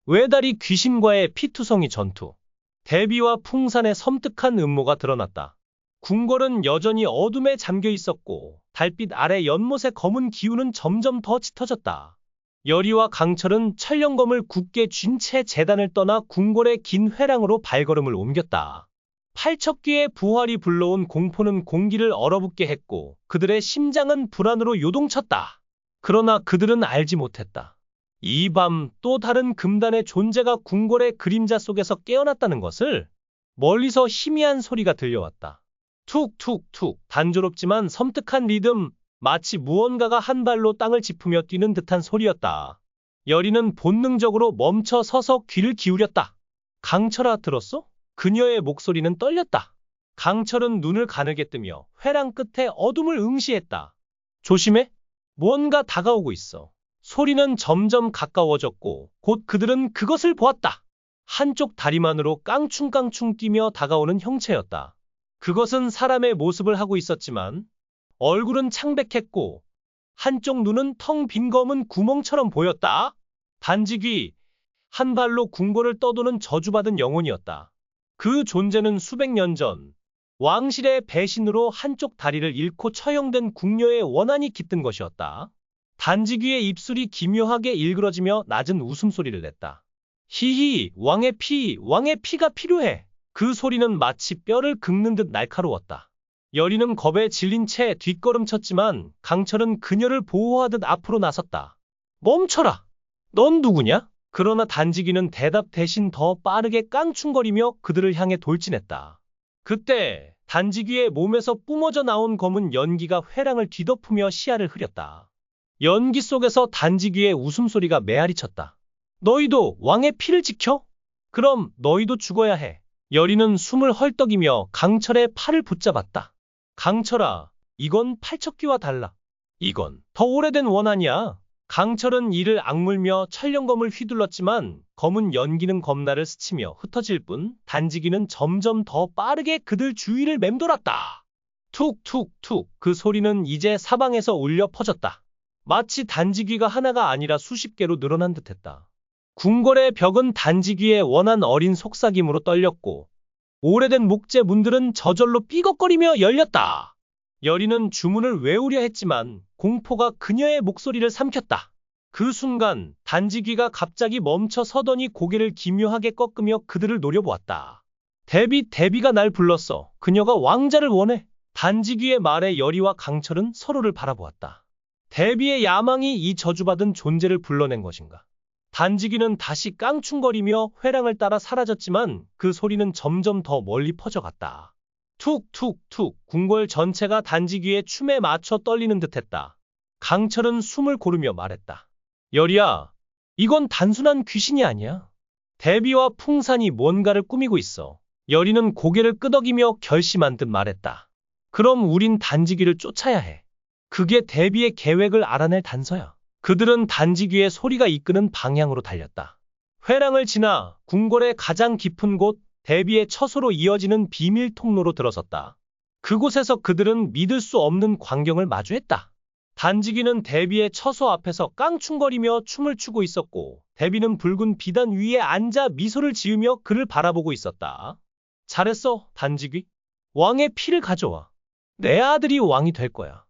외다리 귀신과의 피투성이 전투. 대비와 풍산의 섬뜩한 음모가 드러났다. 궁궐은 여전히 어둠에 잠겨 있었고 달빛 아래 연못의 검은 기운은 점점 더 짙어졌다. 여리와 강철은 천령검을 굳게 쥔 채 제단을 떠나 궁궐의 긴 회랑으로 발걸음을 옮겼다. 팔척귀의 부활이 불러온 공포는 공기를 얼어붙게 했고 그들의 심장은 불안으로 요동쳤다. 그러나 그들은 알지 못했다. 이 밤 또 다른 금단의 존재가 궁궐의 그림자 속에서 깨어났다는 것을. 멀리서 희미한 소리가 들려왔다. 툭툭툭 단조롭지만 섬뜩한 리듬, 마치 무언가가 한 발로 땅을 짚으며 뛰는 듯한 소리였다. 여리는 본능적으로 멈춰 서서 귀를 기울였다. 강철아, 들었어? 그녀의 목소리는 떨렸다. 강철은 눈을 가늘게 뜨며 회랑 끝에 어둠을 응시했다. 조심해. 무언가 다가오고 있어. 소리는 점점 가까워졌고 곧 그들은 그것을 보았다. 한쪽 다리만으로 깡충깡충 뛰며 다가오는 형체였다. 그것은 사람의 모습을 하고 있었지만 얼굴은 창백했고 한쪽 눈은 텅 빈 검은 구멍처럼 보였다. 단지귀, 한 발로 궁궐을 떠도는 저주받은 영혼이었다. 그 존재는 수백 년 전 왕실의 배신으로 한쪽 다리를 잃고 처형된 궁녀의 원한이 깃든 것이었다. 단지귀의 입술이 기묘하게 일그러지며 낮은 웃음소리를 냈다. 히히, 왕의 피가 필요해. 그 소리는 마치 뼈를 긁는 듯 날카로웠다. 여리는 겁에 질린 채 뒷걸음쳤지만 강철은 그녀를 보호하듯 앞으로 나섰다. 멈춰라! 넌 누구냐? 그러나 단지귀는 대답 대신 더 빠르게 깡충거리며 그들을 향해 돌진했다. 그때 단지귀의 몸에서 뿜어져 나온 검은 연기가 회랑을 뒤덮으며 시야를 흐렸다. 연기 속에서 단지귀의 웃음소리가 메아리쳤다. 너희도 왕의 피를 지켜? 그럼 너희도 죽어야 해. 여리는 숨을 헐떡이며 강철의 팔을 붙잡았다. 강철아, 이건 팔척귀와 달라. 이건 더 오래된 원한이야. 강철은 이를 악물며 천령검을 휘둘렀지만 검은 연기는 검나를 스치며 흩어질 뿐 단지귀는 점점 더 빠르게 그들 주위를 맴돌았다. 툭툭툭, 그 소리는 이제 사방에서 울려 퍼졌다. 마치 단지귀가 하나가 아니라 수십 개로 늘어난 듯했다. 궁궐의 벽은 단지귀의 원한 어린 속삭임으로 떨렸고 오래된 목재 문들은 저절로 삐걱거리며 열렸다. 여리는 주문을 외우려 했지만 공포가 그녀의 목소리를 삼켰다. 그 순간 단지귀가 갑자기 멈춰 서더니 고개를 기묘하게 꺾으며 그들을 노려보았다. 대비가 날 불렀어. 그녀가 왕자를 원해. 단지귀의 말에 여리와 강철은 서로를 바라보았다. 대비의 야망이 이 저주받은 존재를 불러낸 것인가? 단지귀는 다시 깡충거리며 회랑을 따라 사라졌지만 그 소리는 점점 더 멀리 퍼져갔다. 툭툭툭, 궁궐 전체가 단지귀의 춤에 맞춰 떨리는 듯했다. 강철은 숨을 고르며 말했다. 여리야, 이건 단순한 귀신이 아니야. 대비와 풍산이 뭔가를 꾸미고 있어. 여리는 고개를 끄덕이며 결심한 듯 말했다. 그럼 우린 단지귀를 쫓아야 해. 그게 대비의 계획을 알아낼 단서야. 그들은 단지귀의 소리가 이끄는 방향으로 달렸다. 회랑을 지나 궁궐의 가장 깊은 곳, 대비의 처소로 이어지는 비밀 통로로 들어섰다. 그곳에서 그들은 믿을 수 없는 광경을 마주했다. 단지귀는 대비의 처소 앞에서 깡충거리며 춤을 추고 있었고 대비는 붉은 비단 위에 앉아 미소를 지으며 그를 바라보고 있었다. 잘했어, 단지귀. 왕의 피를 가져와. 내 아들이 왕이 될 거야.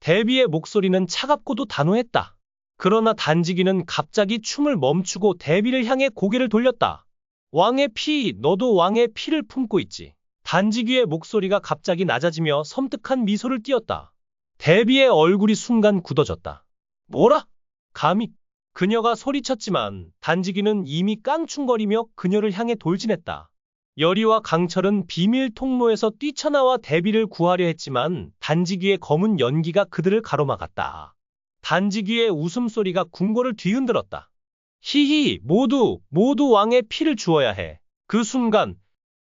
대비의 목소리는 차갑고도 단호했다. 그러나 단지귀는 갑자기 춤을 멈추고 대비를 향해 고개를 돌렸다. 왕의 피, 너도 왕의 피를 품고 있지. 단지귀의 목소리가 갑자기 낮아지며 섬뜩한 미소를 띄었다. 대비의 얼굴이 순간 굳어졌다. 뭐라? 감히? 그녀가 소리쳤지만 단지귀는 이미 깡충거리며 그녀를 향해 돌진했다. 여리와 강철은 비밀 통로에서 뛰쳐나와 대비를 구하려 했지만 단지귀의 검은 연기가 그들을 가로막았다. 단지귀의 웃음소리가 궁궐을 뒤흔들었다. 히히, 모두 왕의 피를 주어야 해. 그 순간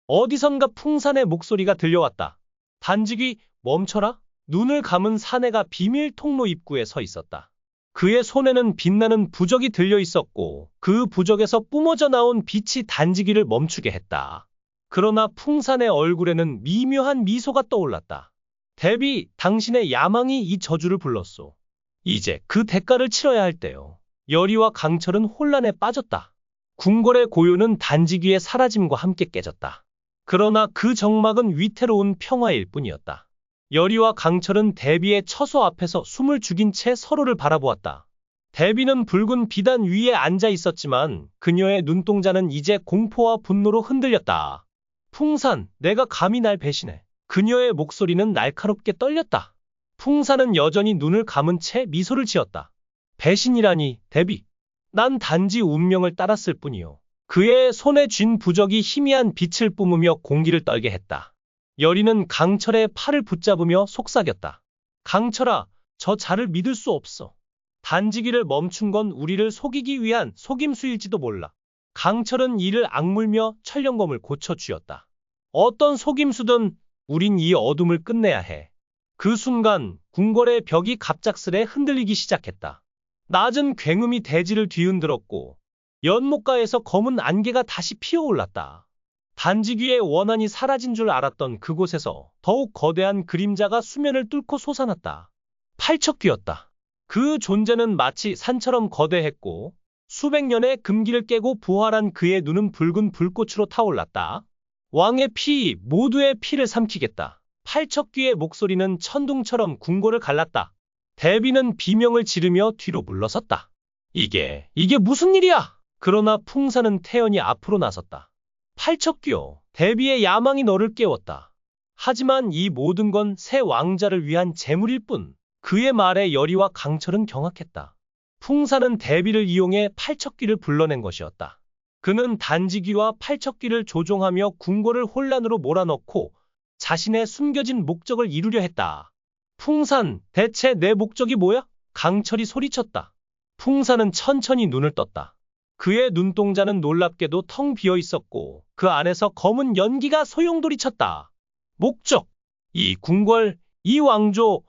어디선가 풍산의 목소리가 들려왔다. 단지귀, 멈춰라. 눈을 감은 사내가 비밀 통로 입구에 서 있었다. 그의 손에는 빛나는 부적이 들려 있었고 그 부적에서 뿜어져 나온 빛이 단지귀를 멈추게 했다. 그러나 풍산의 얼굴에는 미묘한 미소가 떠올랐다. 대비, 당신의 야망이 이 저주를 불렀소. 이제 그 대가를 치러야 할 때요. 여리와 강철은 혼란에 빠졌다. 궁궐의 고요는 단지귀의 사라짐과 함께 깨졌다. 그러나 그 정막은 위태로운 평화일 뿐이었다. 여리와 강철은 대비의 처소 앞에서 숨을 죽인 채 서로를 바라보았다. 대비는 붉은 비단 위에 앉아 있었지만 그녀의 눈동자는 이제 공포와 분노로 흔들렸다. 풍산, 내가 감히 날 배신해. 그녀의 목소리는 날카롭게 떨렸다. 풍산은 여전히 눈을 감은 채 미소를 지었다. 배신이라니, 대비. 난 단지 운명을 따랐을 뿐이요. 그의 손에 쥔 부적이 희미한 빛을 뿜으며 공기를 떨게 했다. 여리는 강철의 팔을 붙잡으며 속삭였다. 강철아, 저 자를 믿을 수 없어. 단지기를 멈춘 건 우리를 속이기 위한 속임수일지도 몰라. 강철은 이를 악물며 철령검을 고쳐쥐었다. 어떤 속임수든 우린 이 어둠을 끝내야 해. 그 순간 궁궐의 벽이 갑작스레 흔들리기 시작했다. 낮은 굉음이 대지를 뒤흔들었고 연못가에서 검은 안개가 다시 피어올랐다. 단지귀의 원한이 사라진 줄 알았던 그곳에서 더욱 거대한 그림자가 수면을 뚫고 솟아났다. 팔척귀였다. 그 존재는 마치 산처럼 거대했고 수백 년의 금기를 깨고 부활한 그의 눈은 붉은 불꽃으로 타올랐다. 왕의 피, 모두의 피를 삼키겠다. 팔척귀의 목소리는 천둥처럼 궁궐을 갈랐다. 대비는 비명을 지르며 뒤로 물러섰다. 이게 무슨 일이야? 그러나 풍사는 태연히 앞으로 나섰다. 팔척귀여, 대비의 야망이 너를 깨웠다. 하지만 이 모든 건 새 왕자를 위한 재물일 뿐. 그의 말에 여리와 강철은 경악했다. 풍사는 대비를 이용해 팔척귀를 불러낸 것이었다. 그는 단지귀와 팔척귀를 조종하며 궁궐을 혼란으로 몰아넣고 자신의 숨겨진 목적을 이루려 했다. 풍산, 대체 내 목적이 뭐야? 강철이 소리쳤다. 풍산은 천천히 눈을 떴다. 그의 눈동자는 놀랍게도 텅 비어 있었고 그 안에서 검은 연기가 소용돌이쳤다. 목적! 이 궁궐, 이 왕조,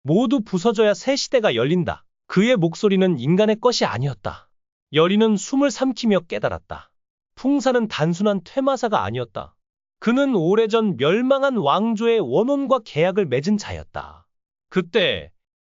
모두 부서져야 새 시대가 열린다. 그의 목소리는 인간의 것이 아니었다. 여리는 숨을 삼키며 깨달았다. 풍사는 단순한 퇴마사가 아니었다. 그는 오래전 멸망한 왕조의 원혼과 계약을 맺은 자였다. 그때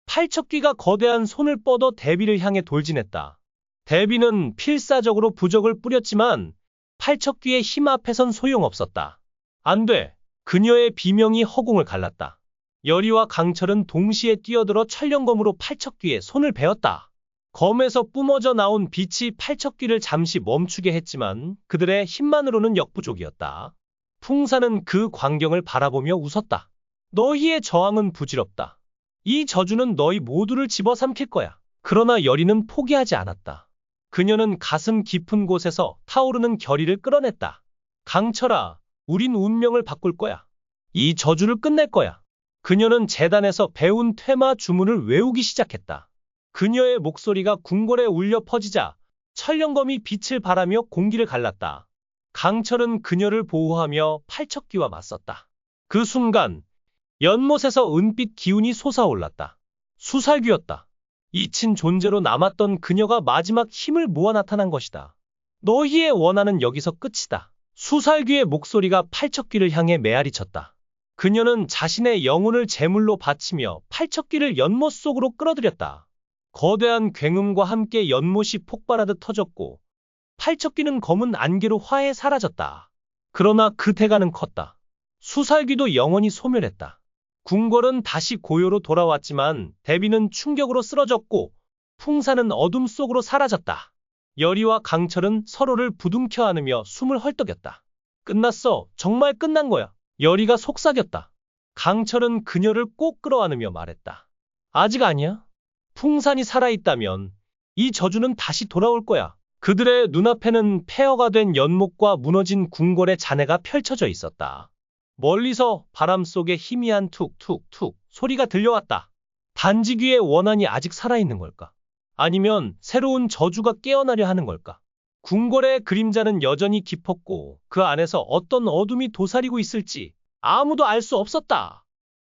팔척귀가 거대한 손을 뻗어 대비를 향해 돌진했다. 대비는 필사적으로 부적을 뿌렸지만 팔척귀의 힘 앞에선 소용없었다. 안 돼. 그녀의 비명이 허공을 갈랐다. 여리와 강철은 동시에 뛰어들어 철령검으로 팔척귀의 손을 베었다. 검에서 뿜어져 나온 빛이 팔척귀를 잠시 멈추게 했지만 그들의 힘만으로는 역부족이었다. 풍사는 그 광경을 바라보며 웃었다. 너희의 저항은 부질없다. 이 저주는 너희 모두를 집어삼킬 거야. 그러나 여리는 포기하지 않았다. 그녀는 가슴 깊은 곳에서 타오르는 결의를 끌어냈다. 강철아, 우린 운명을 바꿀 거야. 이 저주를 끝낼 거야. 그녀는 제단에서 배운 퇴마 주문을 외우기 시작했다. 그녀의 목소리가 궁궐에 울려 퍼지자 철령검이 빛을 발하며 공기를 갈랐다. 강철은 그녀를 보호하며 팔척귀와 맞섰다. 그 순간 연못에서 은빛 기운이 솟아올랐다. 수살귀였다. 잊힌 존재로 남았던 그녀가 마지막 힘을 모아 나타난 것이다. 너희의 원한은 여기서 끝이다. 수살귀의 목소리가 팔척귀를 향해 메아리쳤다. 그녀는 자신의 영혼을 제물로 바치며 팔척귀를 연못 속으로 끌어들였다. 거대한 굉음과 함께 연못이 폭발하듯 터졌고 팔척귀는 검은 안개로 화해 사라졌다. 그러나 그 대가는 컸다. 수살귀도 영원히 소멸했다. 궁궐은 다시 고요로 돌아왔지만 대비는 충격으로 쓰러졌고 풍사는 어둠 속으로 사라졌다. 여리와 강철은 서로를 부둥켜 안으며 숨을 헐떡였다. 끝났어. 정말 끝난 거야. 여리가 속삭였다. 강철은 그녀를 꼭 끌어안으며 말했다. 아직 아니야. 풍산이 살아있다면 이 저주는 다시 돌아올 거야. 그들의 눈앞에는 폐허가 된 연못과 무너진 궁궐의 잔해가 펼쳐져 있었다. 멀리서 바람 속에 희미한 툭툭툭 소리가 들려왔다. 단지귀의 원한이 아직 살아있는 걸까? 아니면 새로운 저주가 깨어나려 하는 걸까? 궁궐의 그림자는 여전히 깊었고 그 안에서 어떤 어둠이 도사리고 있을지 아무도 알 수 없었다.